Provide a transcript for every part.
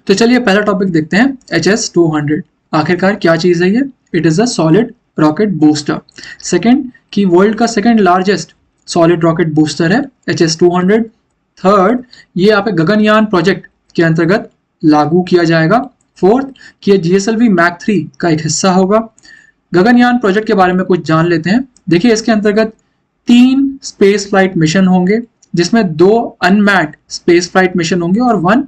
तो चलिए पहला टॉपिक देखते हैं, HS-200 आखिरकार क्या चीज़ है ये? It is a solid rocket booster. Second कि वर्ल्ड का second largest solid rocket booster है HS-200। थर्ड, ये यहाँ पे गगनयान प्रोजेक्ट के अंतर्गत लागू किया जाएगा। फोर्थ कि ये GSLV मैक 3 का एक हिस्सा होगा। गगनयान प्रोजेक्ट के बारे में कुछ जान लेते हैं। देखिए इसके अंतर्गत 3 स्पेस फ्लाइट मिशन होंगे, जिसमें 2 अनमैन्ड स्पेस फ्लाइट मिशन होंगे और 1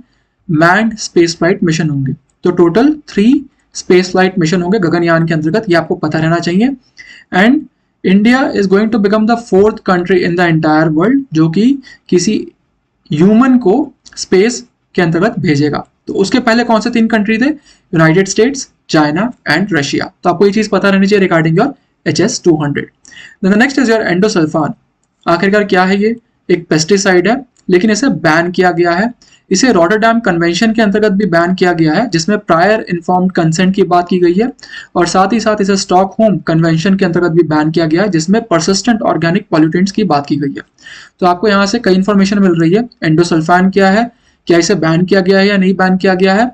मैन्ड स्पेस फ्लाइट मिशन होंगे। तो टोटल 3 स्पेस फ्लाइट मिशन होंगे गगनयान के अंतर्गत, ये आपको पता रहना चाहिए। And India is going to become the 4th country in the entire world जो कि किसी ह्यूमन को स्पेस के अंतर्गत भेजेगा। तो उसके पहले कौन से 3 कंट्री थे? United states, China and Russia. तो आपको ये चीज पता रहनी चाहिए regarding your HS-200। The next is your endosulfan. आखिरकार क्या है ये? एक पेस्टिसाइड है, लेकिन इसे बैन किया गया है। इसे रॉटरडैम कन्वेंशन के अंतर्गत भी बैन किया गया है, जिसमें प्रायर इन्फॉर्म्ड कंसेंट की बात की गई है, और साथ ही साथ इसे स्टॉकहोम कन्वेंशन के अंतर्गत भी बैन किया गया है, जिसमें परसिस्टेंट ऑर्गेनिक पॉल्यूटेंट्स की बात की गई है। तो आपको यहाँ से कई इन्फॉर्मेशन मिल रही है। एंडोसल्फान क्या है, क्या इसे बैन किया गया है या नहीं बैन किया गया है,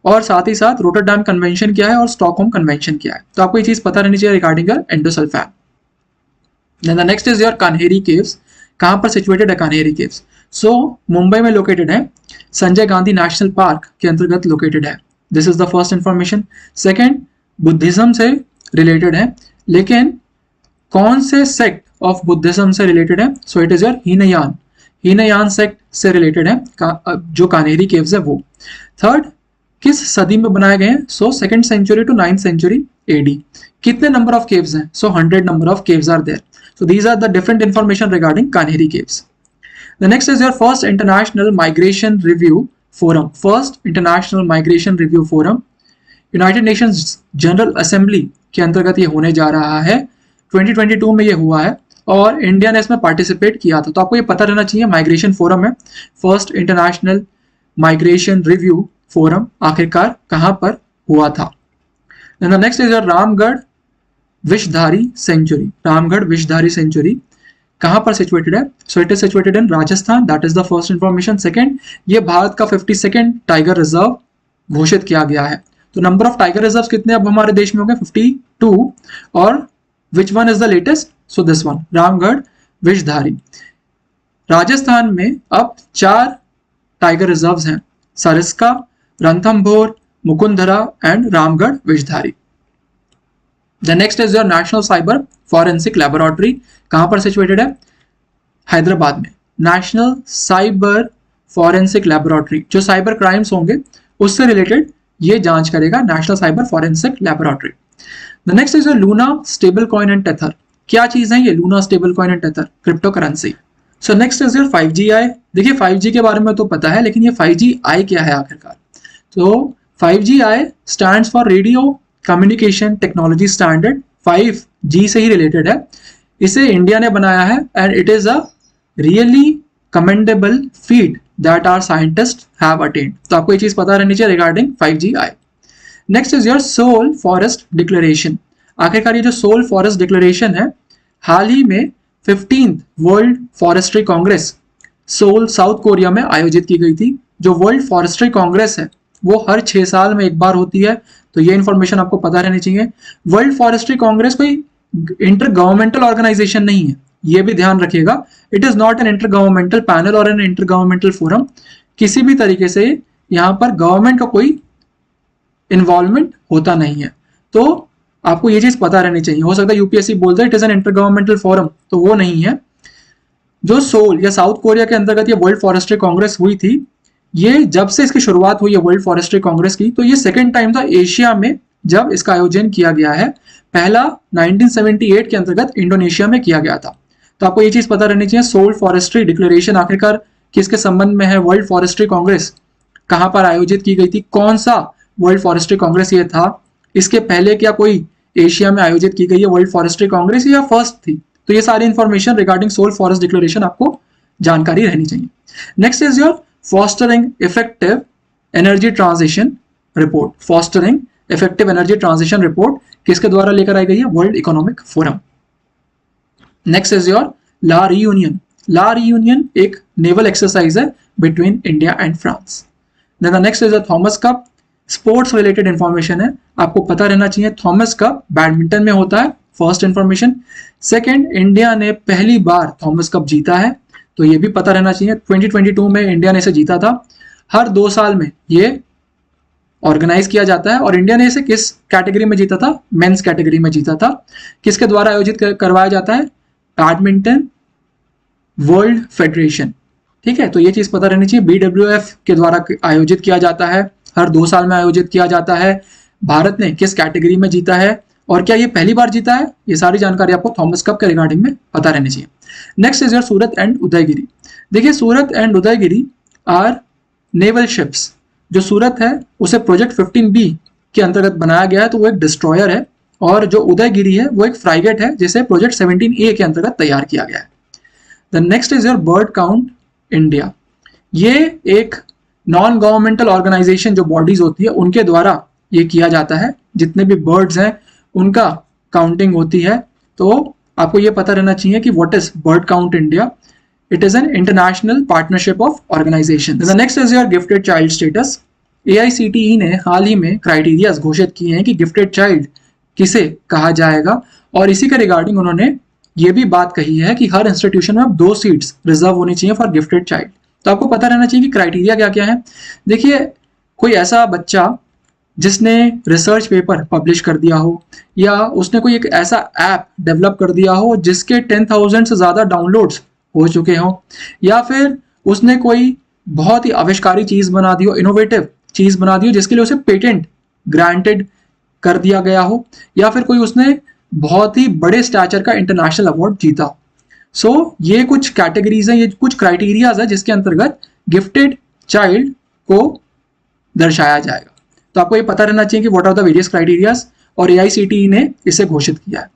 और साथ ही साथ रॉटरडैम कन्वेंशन क्या है और स्टॉकहोम कन्वेंशन क्या है। तो आपको ये चीज पता रहनी चाहिए regarding your endosulfan. Then the next is your Kanheri caves. कहाँ पर सिचुएटेड है कान्हेरी केव्स? सो मुंबई में लोकेटेड है, संजय गांधी नेशनल पार्क के अंतर्गत लोकेटेड है। This is the first information. Second, Buddhism से रिलेटेड है, लेकिन कौन से सेक्ट ऑफ बुद्धिज्म से रिलेटेड है? So it is your Hinayana sect से रिलेटेड है जो कान्हेरी केव्स है वो। थर्ड, किस सदी में बनाए गए हैं? So 2nd century to 9th century AD। कितने नंबर ऑफ केव्स हैं? So 100 number of caves are there. So these are the different information regarding Kanheri Caves. The next is your first International Migration Review Forum. First International Migration Review Forum United Nations General Assembly के अंतर्गत ये होने जा रहा है। 2022 में ये हुआ है और इंडिया ने इसमें पार्टिसिपेट किया था। तो आपको ये पता रहना चाहिए, माइग्रेशन फोरम है, first international migration review forum आखिरकार कहाँ पर हुआ था। Then the next is your Ramgarh Vishdhari sanctuary. Ramgarh Vishdhari sanctuary कहां पर सिचुएटेड है? So it is situated in Rajasthan. That is the first information. Second, ये भारत का 52nd टाइगर रिजर्व घोषित किया गया है। तो नंबर ऑफ टाइगर रिजर्व्स कितने अब हमारे देश में हो गए? 52। और which one is the latest? So this one, Ramgarh Vishdhari. Rajasthan में अब 4 टाइगर रिजर्व्स हैं, Sariska, Ranthambore, Mukundra and Ramgarh Vishdhari. The next is your National Cyber Forensic Laboratory। कहां पर सिचुएटेड है? हैदराबाद में। नेशनल साइबर फॉरेंसिक लेबोरेटरी जो साइबर क्राइम्स होंगे उससे रिलेटेड ये जांच करेगा, national cyber forensic laboratory. The next is Luna stable coin and tether. क्या चीज है ये Luna stable coin and tether? Crypto currency. So next is your 5G-I। देखिए 5G के बारे में तो पता है, लेकिन ये 5G-I क्या है आखिरकार? तो 5G-I stands for radio communication technology standard. 5G से ही रिलेटेड है। इसे इंडिया ने बनाया है and it is a really commendable feat that our scientist have attend. तो आपको ये चीज पता रहनी चाहिए regarding 5G-I। Next is your Seoul forest declaration. आखिरकार ये जो सोल फॉरेस्ट डिक्लेरेशन है, हाल ही में 15th world forestry congress Seoul South Korea में आयोजित की गई थी। जो वर्ल्ड फॉरेस्ट्री कांग्रेस है वो हर 6 साल में एक बार होती है, तो ये इन्फॉर्मेशन आपको पता रहनी चाहिए। वर्ल्ड फॉरेस्ट्री कांग्रेस कोई इंटर गवर्नमेंटल ऑर्गेनाइजेशन नहीं है, ये भी ध्यान रखिएगा। It is not an inter governmental panel और एन इंटर गवर्नमेंटल फोरम। किसी भी तरीके से यहाँ पर गवर्नमेंट का कोई इन्वॉल्वमेंट होता नहीं है, तो आपको ये चीज पता रहनी चाहिए। हो सकता है UPSC बोल दे it is an inter governmental forum, तो वो नहीं है। जो सोल या साउथ कोरिया के अंतर्गत ये वर्ल्ड फॉरेस्ट्री कांग्रेस हुई थी, ये जब से इसकी शुरुआत हुई है वर्ल्ड फॉरेस्ट्री कांग्रेस की, तो ये 2nd टाइम था एशिया में जब इसका आयोजन किया गया है। पहला 1978 के अंतर्गत इंडोनेशिया में किया गया था। तो आपको ये चीज पता रहनी चाहिए, सोल फॉरेस्ट्री डिक्लेरेशन आखिरकार किसके संबंध में है? वर्ल्ड फॉरेस्ट्री कांग्रेस कहां पर आयोजित की गई थी? कौन सा वर्ल्ड फॉरेस्ट्री कांग्रेस ये था? इसके पहले क्या कोई एशिया में आयोजित की गई है वर्ल्ड फॉरेस्ट्री कांग्रेस या फर्स्ट थी? तो ये सारी information regarding Seoul forest declaration आपको जानकारी रहनी चाहिए। Next is your fostering effective energy transition report. Fostering effective energy transition report किसके द्वारा लेकर आई गई है? World Economic Forum. Next is your La Reunion. La Reunion एक नेवल एक्सरसाइज है between India and France. Then the next is the Thomas Cup, sports related information है, आपको पता रहना चाहिए थॉमस कप बैडमिंटन में होता है, फर्स्ट इंफॉर्मेशन। सेकंड, इंडिया ने पहली बार थॉमस कप जीता है, तो ये भी पता रहना चाहिए, 2022 में इंडिया ने इसे जीता था। हर 2 साल में ये ऑर्गेनाइज किया जाता है, और इंडिया ने इसे किस कैटेगरी में जीता था, मेंस कैटेगरी में जीता था। किसके द्वारा आयोजित करवाया जाता है, बैडमिंटन वर्ल्ड फेडरेशन, ठीक है, तो ये चीज पता रहनी चाहिए, BWF के द्वारा आयोजित किया जाता है, हर 2 साल में आयोजित किया जाता है। भारत ने किस कैटेगरी में जीता है, और क्या ये पहली बार जीता है, ये सारी जानकारी आपको थॉमस कप के रिगार्डिंग में पता रहनी चाहिए। Next is your Surat and Udaygiri. देखिए Surat and Udaygiri are naval ships. जो सूरत है उसे प्रोजेक्ट 15B के अंतर्गत बनाया गया है, तो वो एक डिस्ट्रॉयर है, और जो उदयगिरी है वो एक फ्राइगेट है जिसे प्रोजेक्ट 17A के अंतर्गत तैयार किया गया है। The next is your bird count India. ये एक नॉन गवर्नमेंटल ऑर्गेनाइजेशन जो बॉडीज होती है उनके द्वारा ये किया जाता है, जितने भी बर्ड्स हैं उनका काउंटिंग होती है। तो आपको ये पता रहना चाहिए कि what is bird count India. It is an international partnership of organisation. The next is your gifted child status. AICTE ने हाल ही में क्राइटेरियाज घोषित किए हैं कि गिफ्टेड चाइल्ड किसे कहा जाएगा, और इसी के रिगार्डिंग उन्होंने ये भी बात कही है कि हर इंस्टीट्यूशन में अब 2 सीट्स रिजर्व होनी चाहिए फॉर गिफ्टेड चाइल्ड। तो आपको पता रहना चाहिए कि क्राइटेरिया क्या क्या है। देखिए कोई ऐसा बच्चा जिसने रिसर्च पेपर पब्लिश कर दिया हो, या उसने कोई एक ऐसा ऐप डेवलप कर दिया हो जिसके 10,000 से ज़्यादा डाउनलोड्स हो चुके हों, या फिर उसने कोई बहुत ही आविष्कारी चीज़ बना दी हो, इनोवेटिव चीज़ बना दी हो जिसके लिए उसे पेटेंट ग्रांटेड कर दिया गया हो, या फिर कोई उसने बहुत ही बड़े स्टैचर का इंटरनेशनल अवार्ड जीता हो। सो ये कुछ कैटेगरीज हैं, ये कुछ क्राइटेरियाज है जिसके अंतर्गत गिफ्टेड चाइल्ड को दर्शाया जाएगा। तो आपको ये पता रहना चाहिए कि what are the various criterias, और AICTE ने इसे घोषित किया है।